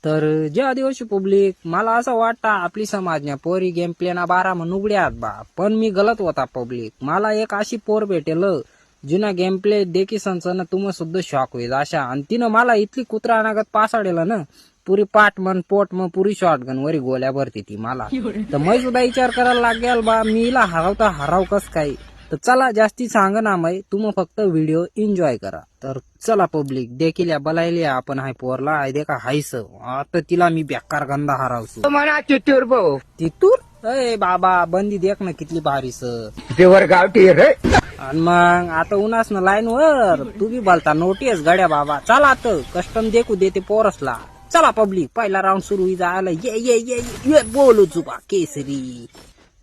तर जे आदिवासी पब्लिक मला असं वाटतं आपली समाजने पोरी गेम प्ले ना बारा नुगड्यात बा, पण मी गलत होता पब्लिक. मला एक अशी पोर भेटेल जुना गेम प्ले देखी संचना तुम सुद्धा शॉक होईल अशा, आणि तिनं मला इथली कुत्रा अनागत पासाडेल ना, पुरी पाठ मन पोट मग पुरी शॉटगन वरी गोल्या भरती ती मला. तर मी सुद्धा विचार करायला लागेल बा, मीला हरवता हराव कस काही. तर चला जास्ती सांग ना मै, तुम्ही फक्त व्हिडिओ एन्जॉय करा. तर चला पब्लिक देखील बलायलिया आपण हाय पोरला हाय देखा हायस, आता तिला मी बेकार गंदा हरावसो म्हणा चित्तूर भाऊ तितूर. अय बाबा बंदी देख ना कितली भारीस. देवर गावठी रे. आणि मग आता उन्हास ना लाईन वर तू बी बोलता नोटीस गड्या बाबा. चला आता कस्टम देखू देते पोरसला. चला पब्लिक पहिला राऊंड सुरू जायला. ये ये ये ये बोलू चुबा केसरी.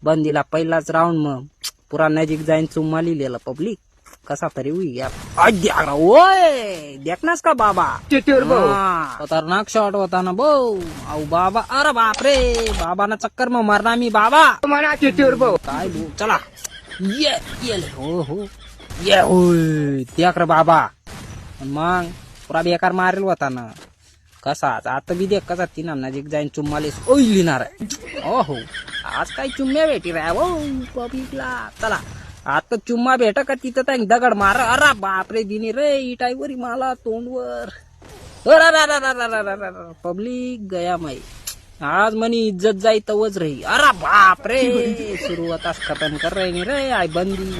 बंदीला पहिलाच राऊंड मग पुरा नजीक जाईन चुम्मा लिहिलेला पब्लिक कसा तरी होई यार. ओय देखनास का बाबा चित्तूर भाऊ खतरनाक शॉट होता ना भाऊ. अहो बाबा, अरे बापरे बाबाना चक्कर मग मारना मी बाबा. म्हणा चित्तूर भाऊ काय भाऊ चला ये ये हो हो ये होय देख रे बाबा. मग पुरा बेकार मारेल होता ना कसाच. आता बी देख कसा तिना नजीक जाईन चुम्माले ओय लिहिणार आहे. ओ हो आज काही चुम्म्या भेटी रे हो पब्लिकला. चला आता चुम्मा भेट का तिथं त्या दगड मार. अरे बापरे दिनी रे इटाईवरी मला तोंडवर. पब्लिक गया माई आज मनी इज्जत जाई तवच रही. अरे बापरे सुरुवात खतम कर रही रे आय बंदी.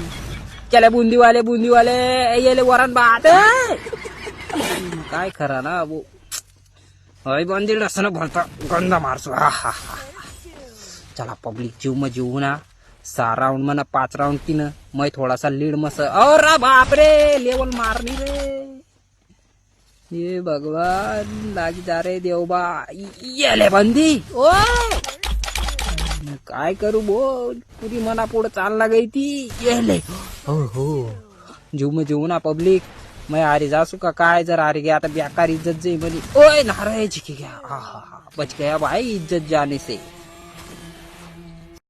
चले बुंदीवाले येले वरण भात काय खरा ना वो अय बंदी नसणं भरता गंदा मारसो. हा हा हा चला पब्लिक जीव मग जीव ना. 6 राउंड मना 5 राउंड तिनं मैं थोडासा लीड मस. और बापरे लेवल मारनी रे. ये भगवान लागी जा रे देवबा. येले बंदी ओ काय करू बोल पुरी मना पुढे चालला गई ती. येले हो हो जीव मग जीव ना पब्लिक. मैं आरी जासू का काय जर आरी गया आता बेकार इज्जत जाई म्हणे. ओय नारायण जी की गया. बच गया भाई इज्जत जाने से.